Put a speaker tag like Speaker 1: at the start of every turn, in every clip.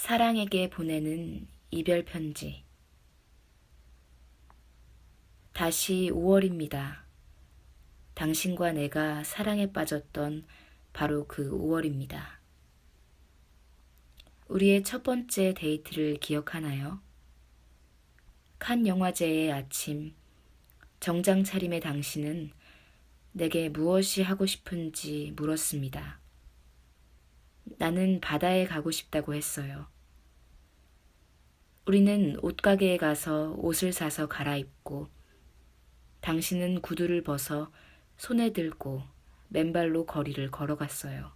Speaker 1: 사랑에게 보내는 이별 편지. 다시 5월입니다. 당신과 내가 사랑에 빠졌던 바로 그 5월입니다. 우리의 첫 번째 데이트를 기억하나요? 칸 영화제의 아침, 정장 차림의 당신은 내게 무엇이 하고 싶은지 물었습니다. 나는 바다에 가고 싶다고 했어요. 우리는 옷가게에 가서 옷을 사서 갈아입고 당신은 구두를 벗어 손에 들고 맨발로 거리를 걸어갔어요.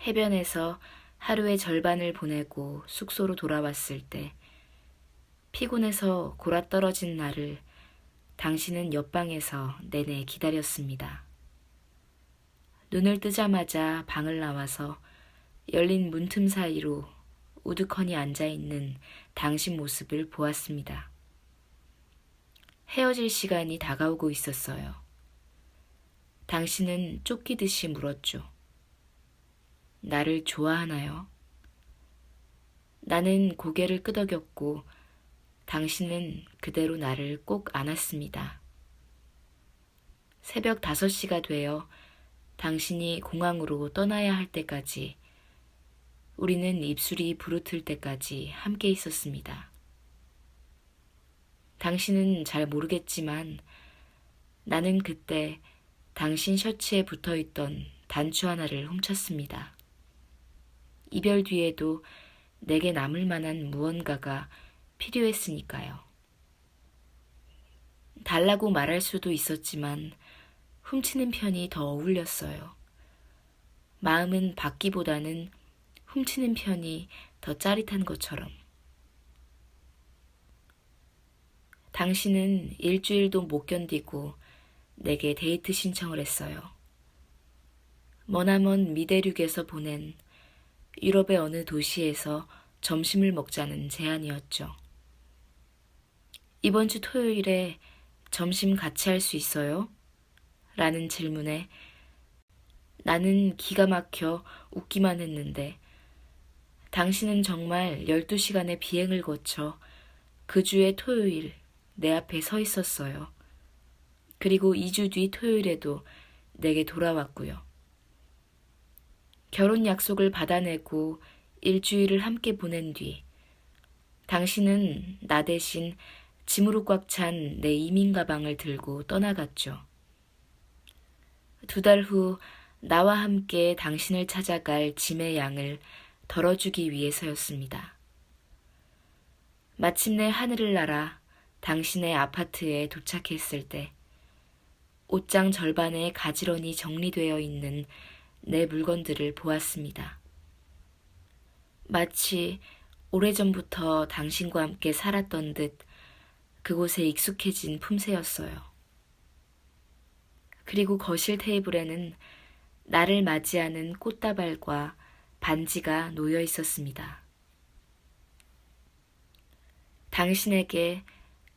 Speaker 1: 해변에서 하루의 절반을 보내고 숙소로 돌아왔을 때 피곤해서 골아떨어진 나를 당신은 옆방에서 내내 기다렸습니다. 눈을 뜨자마자 방을 나와서 열린 문틈 사이로 우두커니 앉아있는 당신 모습을 보았습니다. 헤어질 시간이 다가오고 있었어요. 당신은 쫓기듯이 물었죠. 나를 좋아하나요? 나는 고개를 끄덕였고 당신은 그대로 나를 꼭 안았습니다. 새벽 5시가 되어 당신이 공항으로 떠나야 할 때까지 우리는 입술이 부르틀 때까지 함께 있었습니다. 당신은 잘 모르겠지만 나는 그때 당신 셔츠에 붙어있던 단추 하나를 훔쳤습니다. 이별 뒤에도 내게 남을 만한 무언가가 필요했으니까요. 달라고 말할 수도 있었지만 훔치는 편이 더 어울렸어요. 마음은 받기보다는 훔치는 편이 더 짜릿한 것처럼. 당신은 일주일도 못 견디고 내게 데이트 신청을 했어요. 머나먼 미대륙에서 보낸 유럽의 어느 도시에서 점심을 먹자는 제안이었죠. 이번 주 토요일에 점심 같이 할 수 있어요? 라는 질문에 나는 기가 막혀 웃기만 했는데 당신은 정말 12시간의 비행을 거쳐 그 주의 토요일 내 앞에 서 있었어요. 그리고 2주 뒤 토요일에도 내게 돌아왔고요. 결혼 약속을 받아내고 일주일을 함께 보낸 뒤 당신은 나 대신 짐으로 꽉 찬 내 이민 가방을 들고 떠나갔죠. 2달 후 나와 함께 당신을 찾아갈 짐의 양을 덜어주기 위해서였습니다. 마침내 하늘을 날아 당신의 아파트에 도착했을 때 옷장 절반에 가지런히 정리되어 있는 내 물건들을 보았습니다. 마치 오래전부터 당신과 함께 살았던 듯 그곳에 익숙해진 품새였어요. 그리고 거실 테이블에는 나를 맞이하는 꽃다발과 반지가 놓여 있었습니다. 당신에게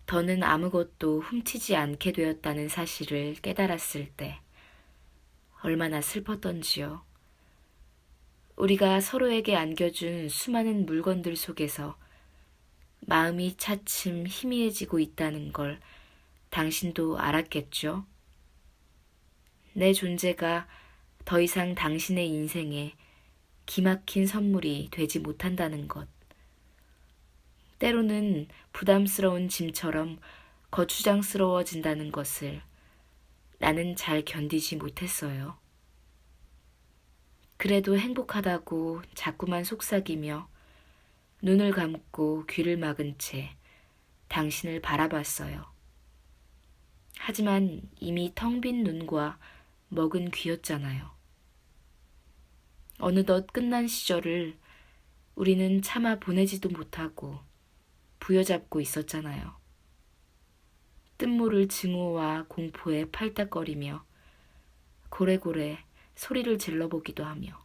Speaker 1: 더는 아무것도 훔치지 않게 되었다는 사실을 깨달았을 때 얼마나 슬펐던지요. 우리가 서로에게 안겨준 수많은 물건들 속에서 마음이 차츰 희미해지고 있다는 걸 당신도 알았겠죠? 내 존재가 더 이상 당신의 인생에 기막힌 선물이 되지 못한다는 것. 때로는 부담스러운 짐처럼 거추장스러워진다는 것을 나는 잘 견디지 못했어요. 그래도 행복하다고 자꾸만 속삭이며 눈을 감고 귀를 막은 채 당신을 바라봤어요. 하지만 이미 텅 빈 눈과 먹은 귀였잖아요. 어느덧 끝난 시절을 우리는 차마 보내지도 못하고 부여잡고 있었잖아요. 뜬모를 증오와 공포에 팔딱거리며 고래고래 소리를 질러보기도 하며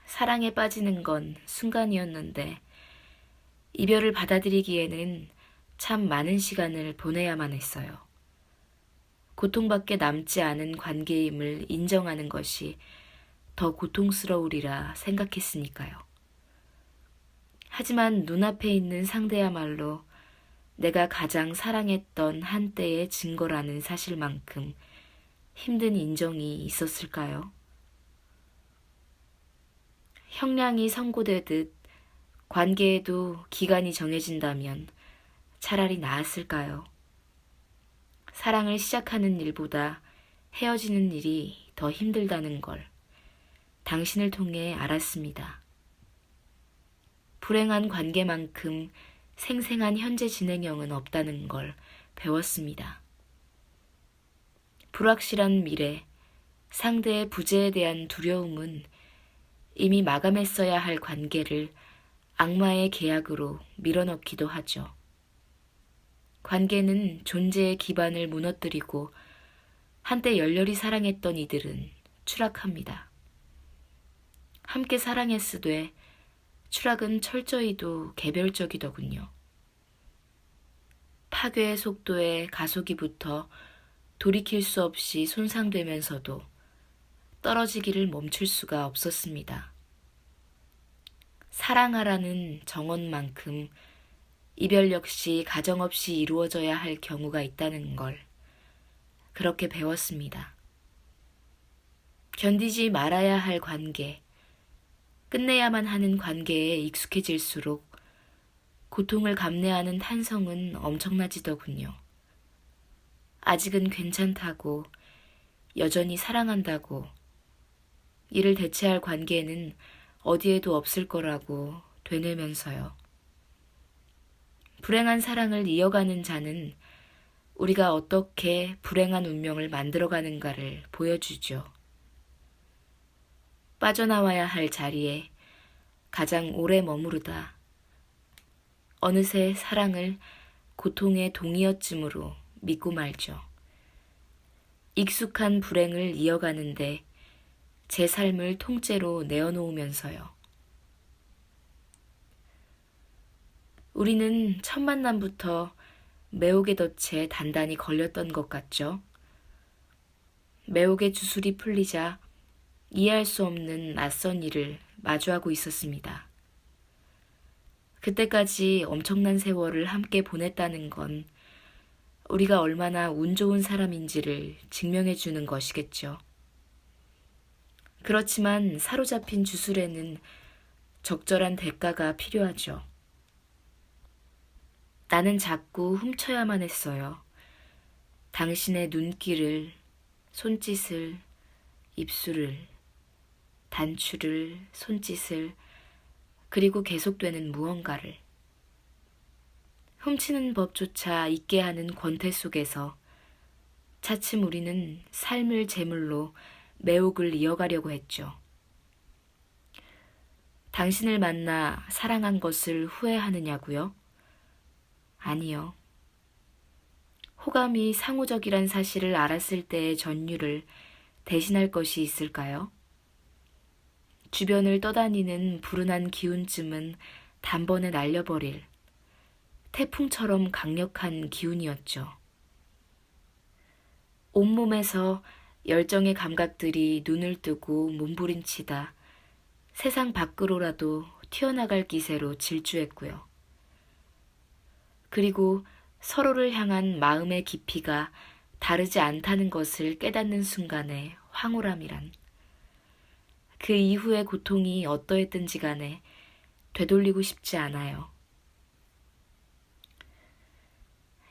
Speaker 1: 사랑에 빠지는 건 순간이었는데 이별을 받아들이기에는 참 많은 시간을 보내야만 했어요. 고통밖에 남지 않은 관계임을 인정하는 것이 더 고통스러우리라 생각했으니까요. 하지만 눈앞에 있는 상대야말로 내가 가장 사랑했던 한때의 증거라는 사실만큼 힘든 인정이 있었을까요? 형량이 선고되듯 관계에도 기간이 정해진다면 차라리 나았을까요? 사랑을 시작하는 일보다 헤어지는 일이 더 힘들다는 걸 당신을 통해 알았습니다. 불행한 관계만큼 생생한 현재 진행형은 없다는 걸 배웠습니다. 불확실한 미래, 상대의 부재에 대한 두려움은 이미 마감했어야 할 관계를 악마의 계약으로 밀어넣기도 하죠. 관계는 존재의 기반을 무너뜨리고 한때 열렬히 사랑했던 이들은 추락합니다. 함께 사랑했으되 추락은 철저히도 개별적이더군요. 파괴의 속도에 가속이 붙어 돌이킬 수 없이 손상되면서도 떨어지기를 멈출 수가 없었습니다. 사랑하라는 정언만큼 이별 역시 가정없이 이루어져야 할 경우가 있다는 걸 그렇게 배웠습니다. 견디지 말아야 할 관계, 끝내야만 하는 관계에 익숙해질수록 고통을 감내하는 탄성은 엄청나지더군요. 아직은 괜찮다고, 여전히 사랑한다고, 이를 대체할 관계는 어디에도 없을 거라고 되뇌면서요. 불행한 사랑을 이어가는 자는 우리가 어떻게 불행한 운명을 만들어가는가를 보여주죠. 빠져나와야 할 자리에 가장 오래 머무르다 어느새 사랑을 고통의 동이어쯤으로 믿고 말죠. 익숙한 불행을 이어가는데 제 삶을 통째로 내어놓으면서요. 우리는 첫 만남부터 매혹의 덫에 단단히 걸렸던 것 같죠. 매혹의 주술이 풀리자 이해할 수 없는 낯선 일을 마주하고 있었습니다. 그때까지 엄청난 세월을 함께 보냈다는 건 우리가 얼마나 운 좋은 사람인지를 증명해 주는 것이겠죠. 그렇지만 사로잡힌 주술에는 적절한 대가가 필요하죠. 나는 자꾸 훔쳐야만 했어요. 당신의 눈길을, 손짓을, 입술을, 단추를, 손짓을, 그리고 계속되는 무언가를. 훔치는 법조차 잊게 하는 권태 속에서 차츰 우리는 삶을 제물로 매혹을 이어가려고 했죠. 당신을 만나 사랑한 것을 후회하느냐고요? 아니요. 호감이 상호적이란 사실을 알았을 때의 전율을 대신할 것이 있을까요? 주변을 떠다니는 불운한 기운쯤은 단번에 날려버릴 태풍처럼 강력한 기운이었죠. 온몸에서 열정의 감각들이 눈을 뜨고 몸부림치다 세상 밖으로라도 튀어나갈 기세로 질주했고요. 그리고 서로를 향한 마음의 깊이가 다르지 않다는 것을 깨닫는 순간의 황홀함이란 그 이후의 고통이 어떠했든지 간에 되돌리고 싶지 않아요.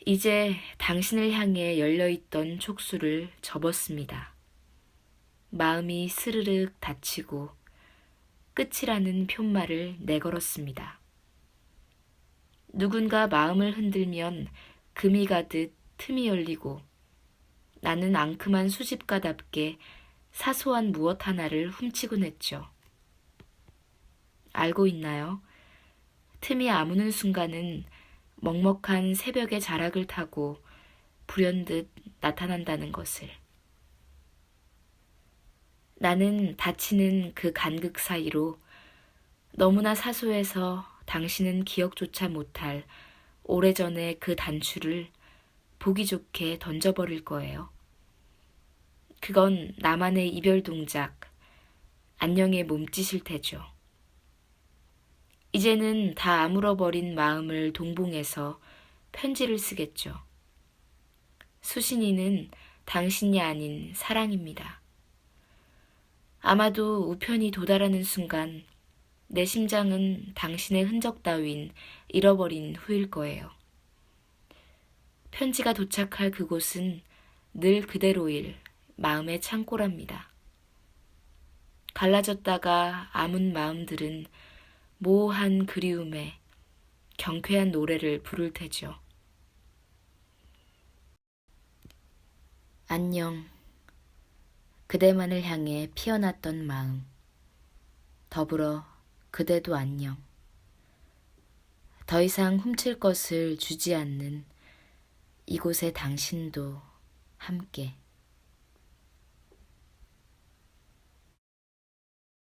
Speaker 1: 이제 당신을 향해 열려있던 촉수를 접었습니다. 마음이 스르륵 닫히고 끝이라는 푯말을 내걸었습니다. 누군가 마음을 흔들면 금이 가듯 틈이 열리고 나는 앙큼한 수집가답게 사소한 무엇 하나를 훔치곤 했죠. 알고 있나요? 틈이 아무는 순간은 먹먹한 새벽의 자락을 타고 불현듯 나타난다는 것을. 나는 닫히는 그 간극 사이로 너무나 사소해서 당신은 기억조차 못할 오래전의 그 단추를 보기 좋게 던져버릴 거예요. 그건 나만의 이별 동작, 안녕에 몸짓일 테죠. 이제는 다 아물어버린 마음을 동봉해서 편지를 쓰겠죠. 수신이는 당신이 아닌 사랑입니다. 아마도 우편이 도달하는 순간 내 심장은 당신의 흔적 따윈 잃어버린 후일 거예요. 편지가 도착할 그곳은 늘 그대로일 마음의 창고랍니다. 갈라졌다가 아문 마음들은 모호한 그리움에 경쾌한 노래를 부를 테죠. 안녕. 그대만을 향해 피어났던 마음. 더불어 그대도 안녕. 더 이상 훔칠 것을 주지 않는 이곳의 당신도 함께.